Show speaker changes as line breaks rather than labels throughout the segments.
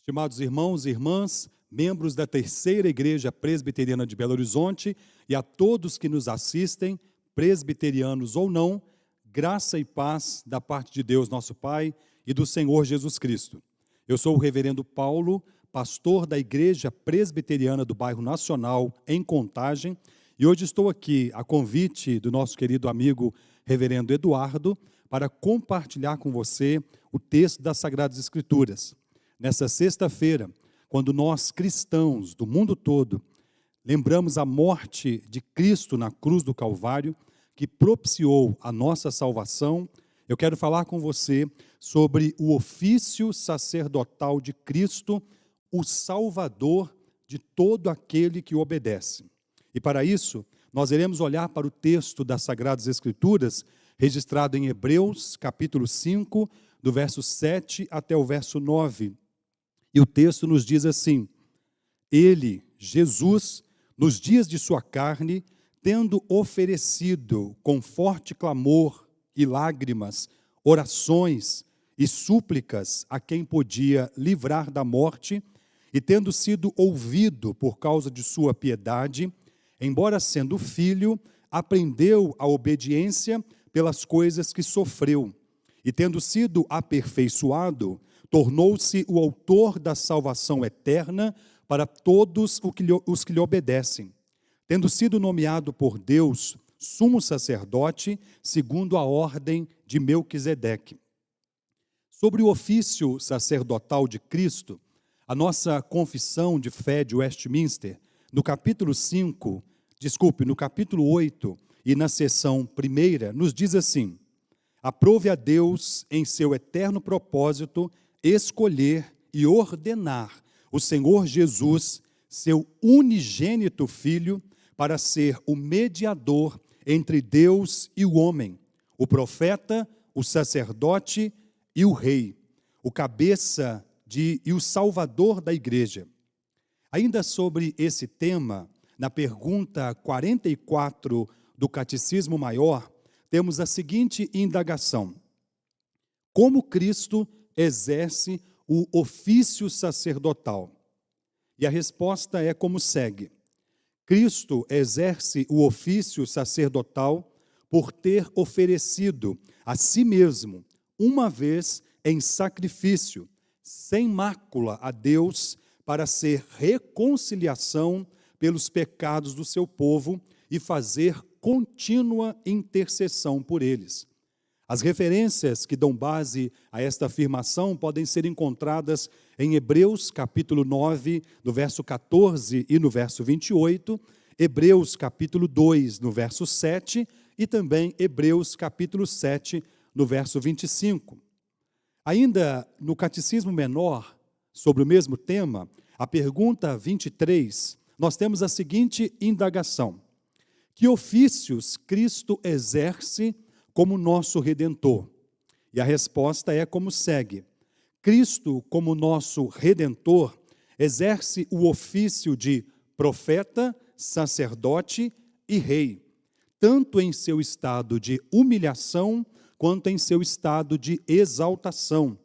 Estimados irmãos e irmãs, membros da Terceira Igreja Presbiteriana de Belo Horizonte e a todos que nos assistem, presbiterianos ou não, graça e paz da parte de Deus, nosso Pai, e do Senhor Jesus Cristo. Eu sou o reverendo Paulo, pastor da Igreja Presbiteriana do Bairro Nacional, em Contagem, e hoje estou aqui a convite do nosso querido amigo reverendo Eduardo para compartilhar com você o texto das Sagradas Escrituras. Nessa sexta-feira, quando nós cristãos do mundo todo lembramos a morte de Cristo na cruz do Calvário, que propiciou a nossa salvação, eu quero falar com você sobre o ofício sacerdotal de Cristo, o Salvador de todo aquele que obedece. E para isso, nós iremos olhar para o texto das Sagradas Escrituras, registrado em Hebreus, capítulo 5, do verso 7 até o verso 9. E o texto nos diz assim: Ele, Jesus, nos dias de sua carne, tendo oferecido com forte clamor e lágrimas, orações e súplicas a quem podia livrar da morte, e tendo sido ouvido por causa de sua piedade, embora sendo filho, aprendeu a obediência pelas coisas que sofreu, e tendo sido aperfeiçoado, tornou-se o autor da salvação eterna para todos os que lhe obedecem, tendo sido nomeado por Deus sumo sacerdote, segundo a ordem de Melquisedeque. Sobre o ofício sacerdotal de Cristo, a nossa confissão de fé de Westminster, no capítulo 8 e na seção 1, nos diz assim: aprove a Deus em seu eterno propósito escolher e ordenar o Senhor Jesus, seu unigênito Filho, para ser o mediador entre Deus e o homem, o profeta, o sacerdote e o rei, o cabeça e o salvador da igreja. Ainda sobre esse tema, na pergunta 44 do Catecismo Maior, temos a seguinte indagação: como Cristo exerce o ofício sacerdotal? E a resposta é como segue: Cristo exerce o ofício sacerdotal por ter oferecido a si mesmo, uma vez em sacrifício, sem mácula a Deus, para ser reconciliação pelos pecados do seu povo e fazer contínua intercessão por eles. As referências que dão base a esta afirmação podem ser encontradas em Hebreus capítulo 9, no verso 14 e no verso 28, Hebreus capítulo 2, no verso 7 e também Hebreus capítulo 7, no verso 25. Ainda no Catecismo Menor, sobre o mesmo tema, a pergunta 23, nós temos a seguinte indagação: que ofícios Cristo exerce como nosso Redentor? E a resposta é como segue: Cristo, como nosso Redentor, exerce o ofício de profeta, sacerdote e rei, tanto em seu estado de humilhação, quanto em seu estado de exaltação.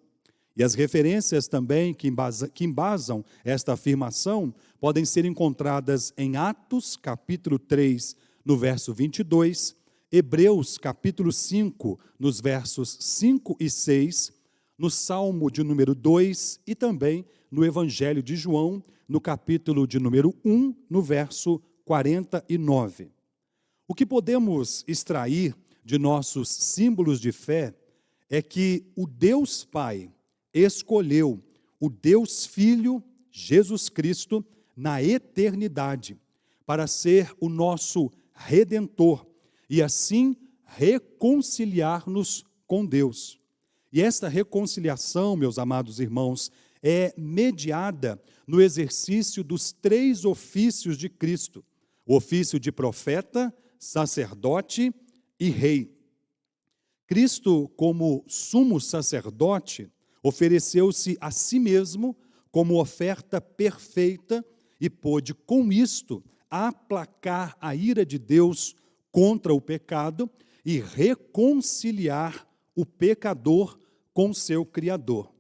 E as referências também que embasam esta afirmação podem ser encontradas em Atos, capítulo 3, no verso 22, Hebreus, capítulo 5, nos versos 5 e 6, no Salmo de número 2 e também no Evangelho de João, no capítulo de número 1, no verso 49. O que podemos extrair de nossos símbolos de fé é que o Deus Pai escolheu o Deus Filho, Jesus Cristo, na eternidade, para ser o nosso Redentor e assim reconciliar-nos com Deus. E esta reconciliação, meus amados irmãos, é mediada no exercício dos 3 ofícios de Cristo: o ofício de profeta, sacerdote e rei. Cristo, como sumo sacerdote, ofereceu-se a si mesmo como oferta perfeita e pôde, com isto, aplacar a ira de Deus contra o pecado e reconciliar o pecador com seu Criador.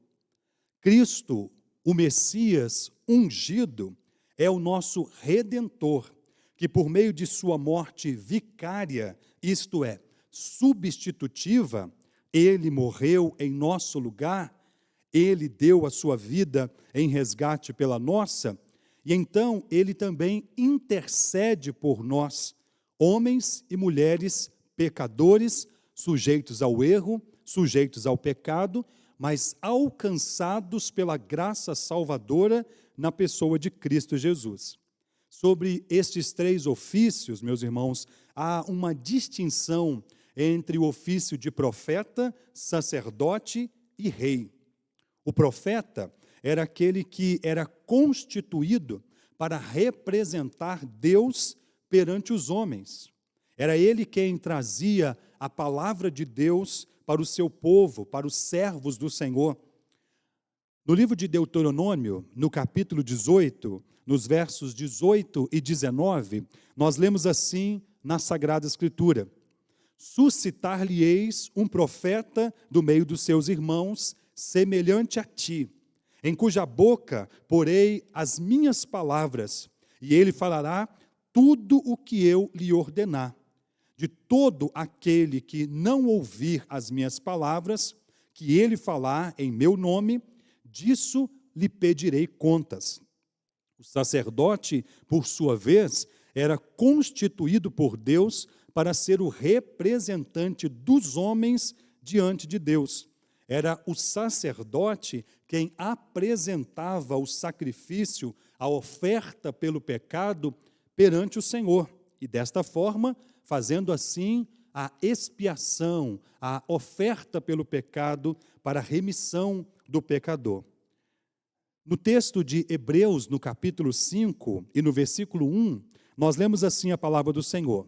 Cristo, o Messias ungido é o nosso Redentor, que por meio de sua morte vicária, isto é, substitutiva, ele morreu em nosso lugar, ele deu a sua vida em resgate pela nossa, e então ele também intercede por nós, homens e mulheres pecadores, sujeitos ao erro, sujeitos ao pecado, mas alcançados pela graça salvadora na pessoa de Cristo Jesus. Sobre estes três ofícios, meus irmãos, há uma distinção entre o ofício de profeta, sacerdote e rei. O profeta era aquele que era constituído para representar Deus perante os homens. Era ele quem trazia a palavra de Deus para o seu povo, para os servos do Senhor. No livro de Deuteronômio, no capítulo 18, nos versos 18 e 19, nós lemos assim na Sagrada Escritura: suscitar-lhe-eis um profeta do meio dos seus irmãos, semelhante a ti, em cuja boca porei as minhas palavras, e ele falará tudo o que eu lhe ordenar. De todo aquele que não ouvir as minhas palavras, que ele falar em meu nome, disso lhe pedirei contas. O sacerdote, por sua vez, era constituído por Deus para ser o representante dos homens diante de Deus. Era o sacerdote quem apresentava o sacrifício, a oferta pelo pecado perante o Senhor. E desta forma, fazendo assim a expiação, a oferta pelo pecado para a remissão do pecador. No texto de Hebreus, no capítulo 5 e no versículo 1, nós lemos assim a palavra do Senhor: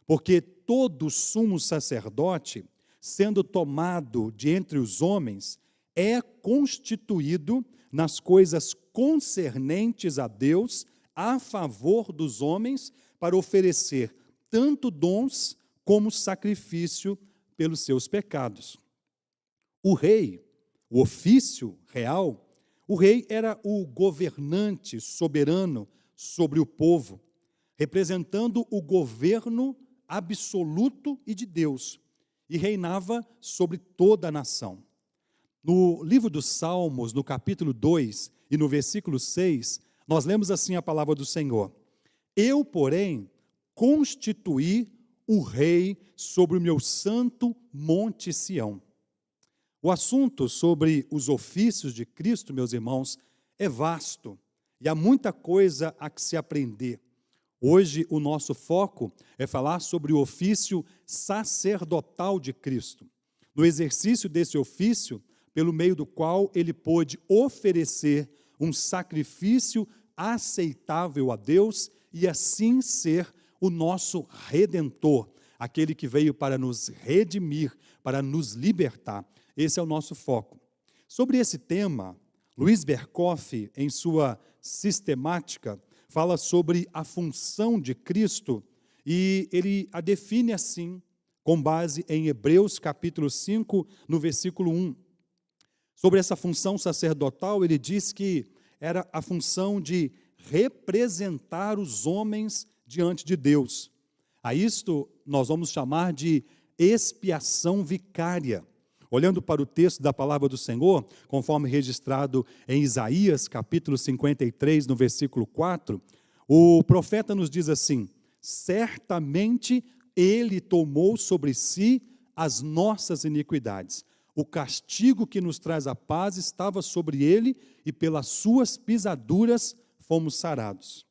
porque todo sumo sacerdote, sendo tomado de entre os homens, é constituído nas coisas concernentes a Deus, a favor dos homens, para oferecer tanto dons como sacrifício pelos seus pecados. O rei, o ofício real, o rei era o governante soberano sobre o povo, representando o governo absoluto e de Deus, e reinava sobre toda a nação. No livro dos Salmos, no capítulo 2 e no versículo 6, nós lemos assim a palavra do Senhor: eu, porém, constituí o rei sobre o meu santo monte Sião. O assunto sobre os ofícios de Cristo, meus irmãos, é vasto e há muita coisa a que se aprender. Hoje o nosso foco é falar sobre o ofício sacerdotal de Cristo, no exercício desse ofício, pelo meio do qual ele pôde oferecer um sacrifício aceitável a Deus e assim ser o nosso Redentor, aquele que veio para nos redimir, para nos libertar. Esse é o nosso foco. Sobre esse tema, Luiz Berkoff, em sua sistemática, fala sobre a função de Cristo e ele a define assim, com base em Hebreus capítulo 5, no versículo 1. Sobre essa função sacerdotal, ele diz que era a função de representar os homens diante de Deus. A isto nós vamos chamar de expiação vicária. Olhando para o texto da palavra do Senhor, conforme registrado em Isaías, capítulo 53, no versículo 4, o profeta nos diz assim: certamente ele tomou sobre si as nossas iniquidades. O castigo que nos traz a paz estava sobre ele, e pelas suas pisaduras fomos sarados.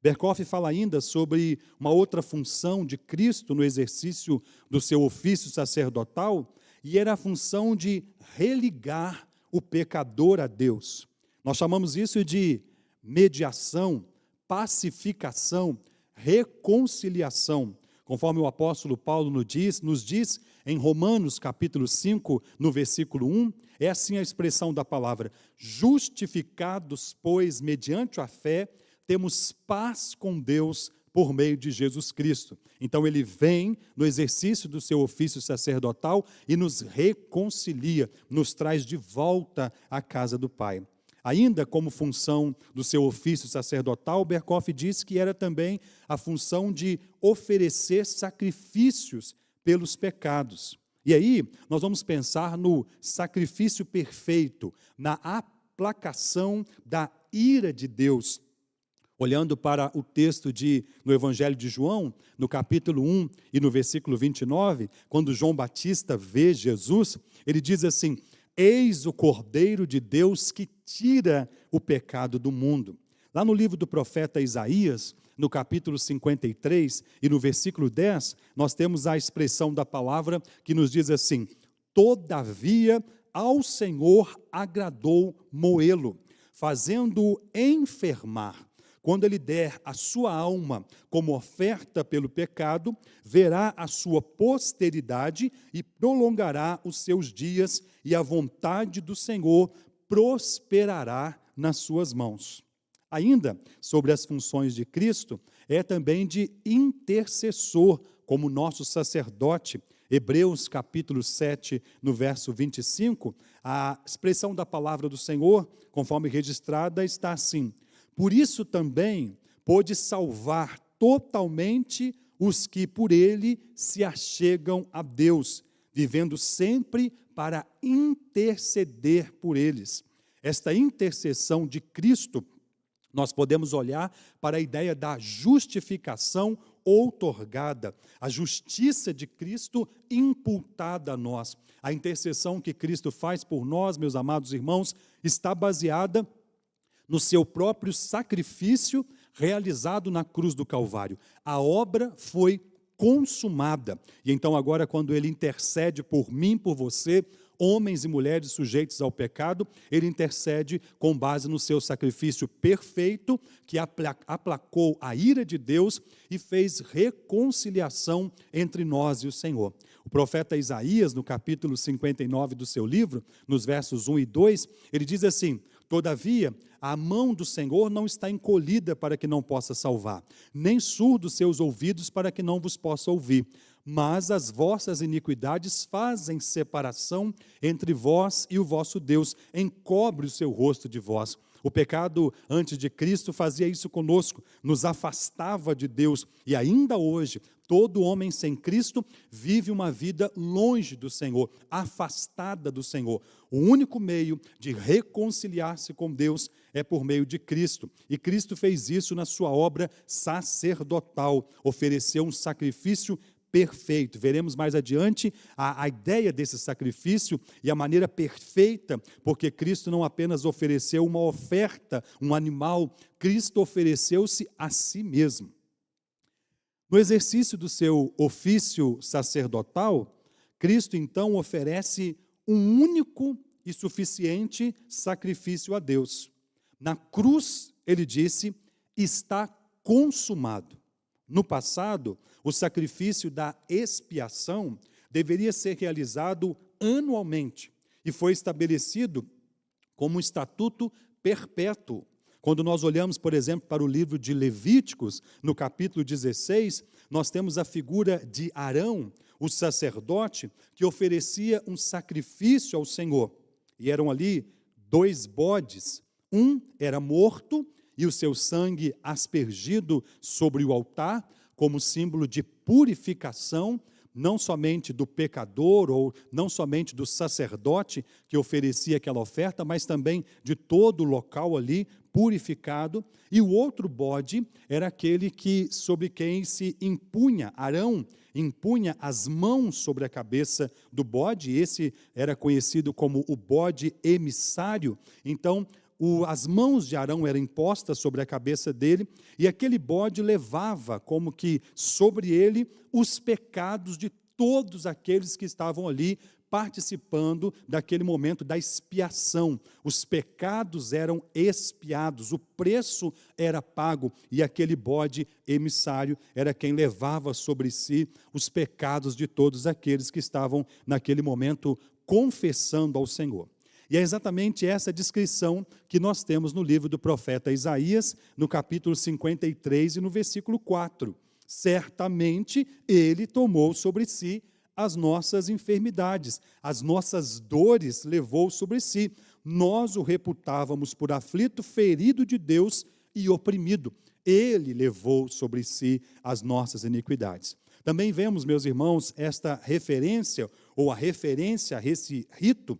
Berkoff fala ainda sobre uma outra função de Cristo no exercício do seu ofício sacerdotal, e era a função de religar o pecador a Deus. Nós chamamos isso de mediação, pacificação, reconciliação. Conforme o apóstolo Paulo nos diz em Romanos capítulo 5, no versículo 1, é assim a expressão da palavra: justificados, pois, mediante a fé, temos paz com Deus por meio de Jesus Cristo. Então ele vem no exercício do seu ofício sacerdotal e nos reconcilia, nos traz de volta à casa do Pai. Ainda como função do seu ofício sacerdotal, Berkhoff diz que era também a função de oferecer sacrifícios pelos pecados. E aí, nós vamos pensar no sacrifício perfeito, na aplacação da ira de Deus. Olhando para o texto no Evangelho de João, no capítulo 1 e no versículo 29, quando João Batista vê Jesus, ele diz assim: eis o Cordeiro de Deus que tira o pecado do mundo. Lá no livro do profeta Isaías, no capítulo 53 e no versículo 10, nós temos a expressão da palavra que nos diz assim: todavia ao Senhor agradou moê-lo, fazendo-o enfermar. Quando ele der a sua alma como oferta pelo pecado, verá a sua posteridade e prolongará os seus dias, e a vontade do Senhor prosperará nas suas mãos. Ainda sobre as funções de Cristo, é também de intercessor, como nosso sacerdote. Hebreus capítulo 7, no verso 25, a expressão da palavra do Senhor, conforme registrada, está assim: por isso também pôde salvar totalmente os que por ele se achegam a Deus, vivendo sempre para interceder por eles. Esta intercessão de Cristo, nós podemos olhar para a ideia da justificação outorgada, a justiça de Cristo imputada a nós. A intercessão que Cristo faz por nós, meus amados irmãos, está baseada no seu próprio sacrifício realizado na cruz do Calvário. A obra foi consumada. E então agora, quando ele intercede por mim, por você, homens e mulheres sujeitos ao pecado, ele intercede com base no seu sacrifício perfeito, que aplacou a ira de Deus e fez reconciliação entre nós e o Senhor. O profeta Isaías, no capítulo 59 do seu livro, nos versos 1 e 2, ele diz assim: todavia, a mão do Senhor não está encolhida para que não possa salvar, nem surdos seus ouvidos para que não vos possa ouvir. Mas as vossas iniquidades fazem separação entre vós e o vosso Deus, encobre o seu rosto de vós. O pecado antes de Cristo fazia isso conosco, nos afastava de Deus, e ainda hoje, todo homem sem Cristo vive uma vida longe do Senhor, afastada do Senhor. O único meio de reconciliar-se com Deus é por meio de Cristo. E Cristo fez isso na sua obra sacerdotal, ofereceu um sacrifício perfeito. Veremos mais adiante a ideia desse sacrifício e a maneira perfeita, porque Cristo não apenas ofereceu uma oferta, um animal, Cristo ofereceu-se a si mesmo. No exercício do seu ofício sacerdotal, Cristo então oferece um único e suficiente sacrifício a Deus. Na cruz, ele disse: está consumado. No passado, o sacrifício da expiação deveria ser realizado anualmente e foi estabelecido como um estatuto perpétuo. Quando nós olhamos, por exemplo, para o livro de Levíticos, no capítulo 16, nós temos a figura de Arão, o sacerdote, que oferecia um sacrifício ao Senhor. E eram ali 2 bodes. Um era morto e o seu sangue aspergido sobre o altar, como símbolo de purificação, não somente do pecador, ou não somente do sacerdote que oferecia aquela oferta, mas também de todo o local ali purificado. E o outro bode era aquele sobre quem se impunha, Arão impunha as mãos sobre a cabeça do bode. Esse era conhecido como o bode emissário. Então, as mãos de Arão eram impostas sobre a cabeça dele, e aquele bode levava como que sobre ele os pecados de todos aqueles que estavam ali participando daquele momento da expiação. Os pecados eram expiados, o preço era pago, e aquele bode emissário era quem levava sobre si os pecados de todos aqueles que estavam naquele momento confessando ao Senhor. E é exatamente essa descrição que nós temos no livro do profeta Isaías, no capítulo 53 e no versículo 4. Certamente ele tomou sobre si as nossas enfermidades, as nossas dores levou sobre si. nós o reputávamos por aflito, ferido de Deus e oprimido. Ele levou sobre si as nossas iniquidades. Também vemos, meus irmãos, esta referência, ou a referência a esse rito,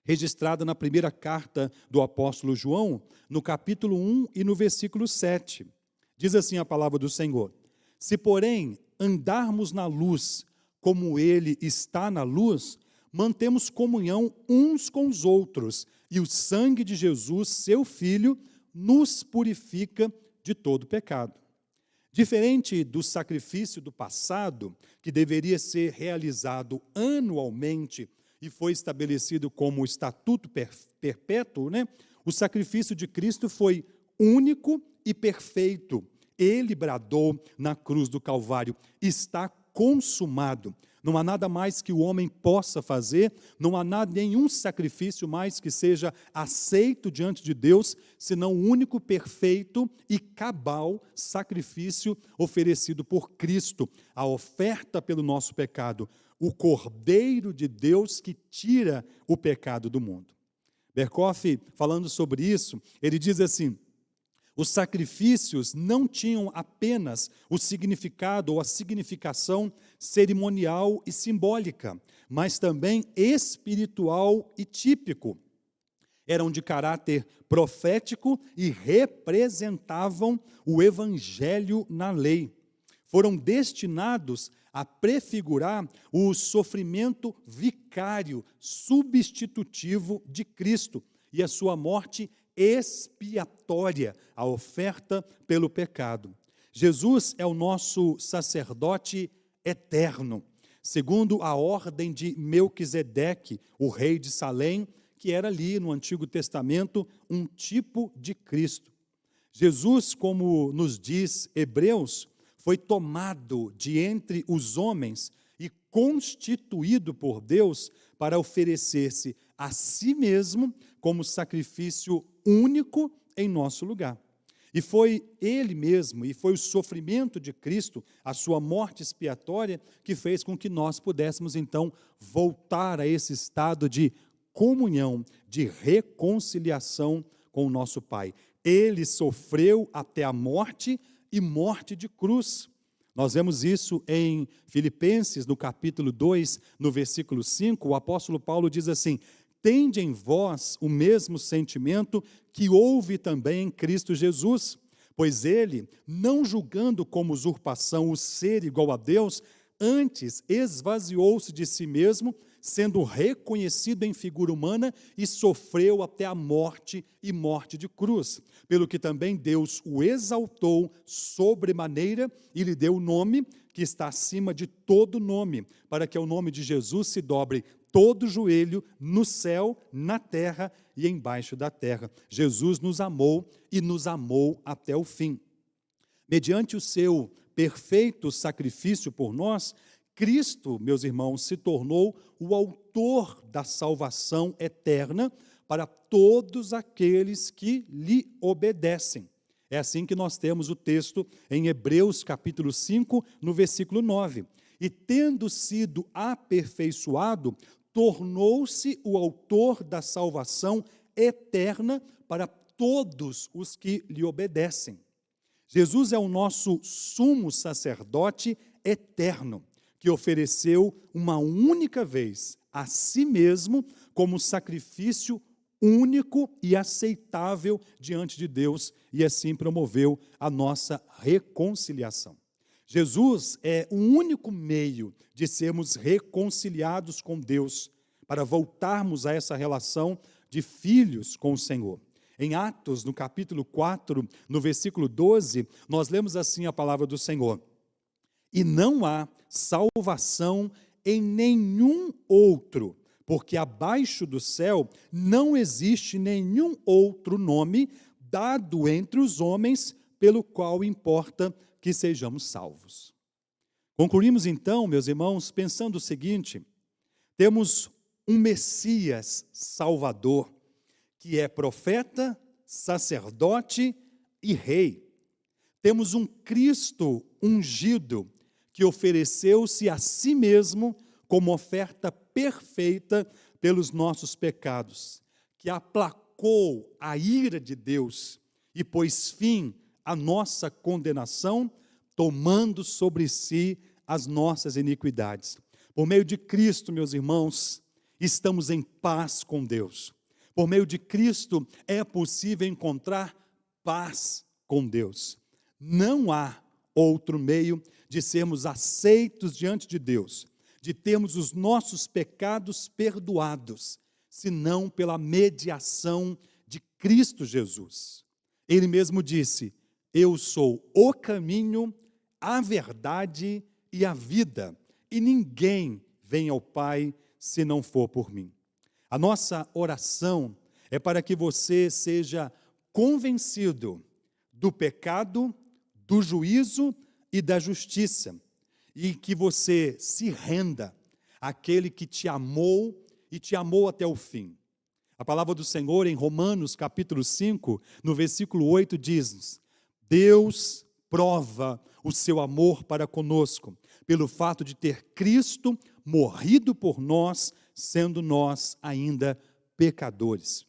registrada na primeira carta do apóstolo João, no capítulo 1 e no versículo 7. Diz assim a palavra do Senhor: se, porém, andarmos na luz, como ele está na luz, mantemos comunhão uns com os outros, e o sangue de Jesus, seu Filho, nos purifica de todo pecado. Diferente do sacrifício do passado, que deveria ser realizado anualmente e foi estabelecido como estatuto perpétuo, o sacrifício de Cristo foi único e perfeito. Ele bradou na cruz do Calvário: está consumado. Não há nada mais que o homem possa fazer, não há nenhum sacrifício mais que seja aceito diante de Deus, senão o único, perfeito e cabal sacrifício oferecido por Cristo, a oferta pelo nosso pecado, o Cordeiro de Deus que tira o pecado do mundo. Berkoff, falando sobre isso, ele diz assim: os sacrifícios não tinham apenas o significado ou a significação cerimonial e simbólica, mas também espiritual e típico. Eram de caráter profético e representavam o evangelho na lei. Foram destinados a prefigurar o sofrimento vicário, substitutivo de Cristo e a sua morte expiatória, a oferta pelo pecado. Jesus é o nosso sacerdote eterno, segundo a ordem de Melquisedeque, o rei de Salém, que era ali no Antigo Testamento um tipo de Cristo. Jesus, como nos diz Hebreus, foi tomado de entre os homens e constituído por Deus para oferecer-se a si mesmo como sacrifício único em nosso lugar. E foi ele mesmo, e foi o sofrimento de Cristo, a sua morte expiatória, que fez com que nós pudéssemos então voltar a esse estado de comunhão, de reconciliação com o nosso Pai. Ele sofreu até a morte e morte de cruz. Nós vemos isso em Filipenses, no capítulo 2, no versículo 5, o apóstolo Paulo diz assim: tende em vós o mesmo sentimento que houve também em Cristo Jesus, pois ele, não julgando como usurpação o ser igual a Deus, antes esvaziou-se de si mesmo, sendo reconhecido em figura humana, e sofreu até a morte e morte de cruz, pelo que também Deus o exaltou sobremaneira e lhe deu o nome que está acima de todo nome, para que ao nome de Jesus se dobre todo joelho no céu, na terra e embaixo da terra. Jesus nos amou e nos amou até o fim. Mediante o seu perfeito sacrifício por nós, Cristo, meus irmãos, se tornou o autor da salvação eterna para todos aqueles que lhe obedecem. É assim que nós temos o texto em Hebreus capítulo 5, no versículo 9. E tendo sido aperfeiçoado, tornou-se o autor da salvação eterna para todos os que lhe obedecem. Jesus é o nosso sumo sacerdote eterno, que ofereceu uma única vez a si mesmo como sacrifício único e aceitável diante de Deus, e assim promoveu a nossa reconciliação. Jesus é o único meio de sermos reconciliados com Deus, para voltarmos a essa relação de filhos com o Senhor. Em Atos, no capítulo 4, no versículo 12, nós lemos assim a palavra do Senhor: e não há salvação em nenhum outro, porque abaixo do céu não existe nenhum outro nome dado entre os homens pelo qual importa que sejamos salvos. Concluímos então, meus irmãos, pensando o seguinte: temos um Messias Salvador, que é profeta, sacerdote e rei. Temos um Cristo ungido, que ofereceu-se a si mesmo como oferta perfeita pelos nossos pecados, que aplacou a ira de Deus e pôs fim à nossa condenação, tomando sobre si as nossas iniquidades. Por meio de Cristo, meus irmãos, estamos em paz com Deus. Por meio de Cristo é possível encontrar paz com Deus. Não há outro meio de sermos aceitos diante de Deus, de termos os nossos pecados perdoados, senão pela mediação de Cristo Jesus. Ele mesmo disse: eu sou o caminho, a verdade e a vida, e ninguém vem ao Pai se não for por mim. A nossa oração é para que você seja convencido do pecado, do juízo e da justiça, e que você se renda àquele que te amou e te amou até o fim. A palavra do Senhor em Romanos capítulo 5, no versículo 8 diz: Deus prova o seu amor para conosco, pelo fato de ter Cristo morrido por nós, sendo nós ainda pecadores.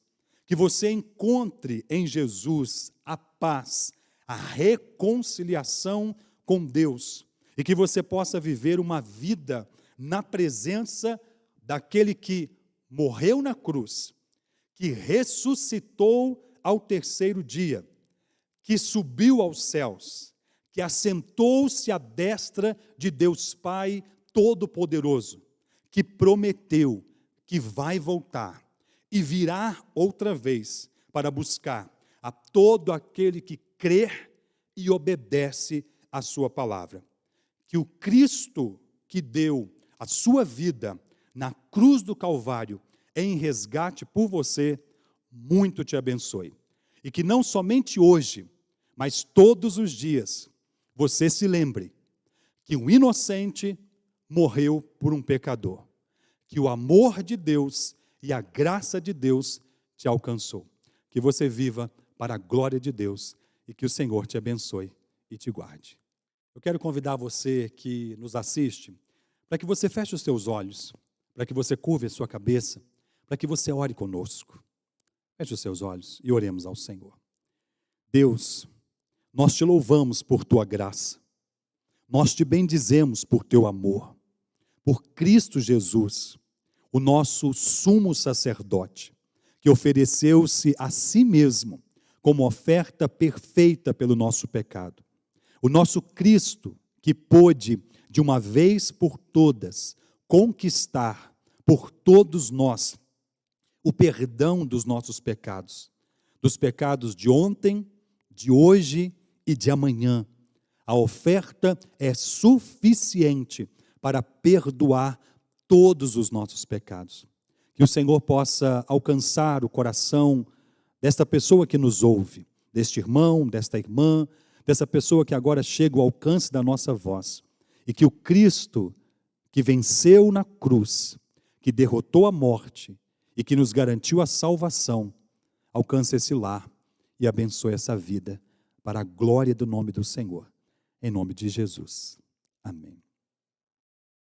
Que você encontre em Jesus a paz, a reconciliação com Deus, e que você possa viver uma vida na presença daquele que morreu na cruz, que ressuscitou ao terceiro dia, que subiu aos céus, que assentou-se à destra de Deus Pai Todo-Poderoso, que prometeu que vai voltar e virá outra vez para buscar a todo aquele que crer e obedece a sua palavra. Que o Cristo que deu a sua vida na cruz do Calvário em resgate por você, muito te abençoe. E que não somente hoje, mas todos os dias, você se lembre que um inocente morreu por um pecador, que o amor de Deus e a graça de Deus te alcançou. Que você viva para a glória de Deus e que o Senhor te abençoe e te guarde. Eu quero convidar você que nos assiste, para que você feche os seus olhos, para que você curve a sua cabeça, para que você ore conosco. Feche os seus olhos e oremos ao Senhor. Deus, nós te louvamos por tua graça, nós te bendizemos por teu amor, por Cristo Jesus, o nosso sumo sacerdote, que ofereceu-se a si mesmo como oferta perfeita pelo nosso pecado. O nosso Cristo, que pôde, de uma vez por todas, conquistar por todos nós o perdão dos nossos pecados, dos pecados de ontem, de hoje e de amanhã. A oferta é suficiente para perdoar todos os nossos pecados. Que o Senhor possa alcançar o coração desta pessoa que nos ouve, deste irmão, desta irmã, dessa pessoa que agora chega ao alcance da nossa voz. E que o Cristo que venceu na cruz, que derrotou a morte e que nos garantiu a salvação, alcance esse lar e abençoe essa vida para a glória do nome do Senhor. Em nome de Jesus. Amém.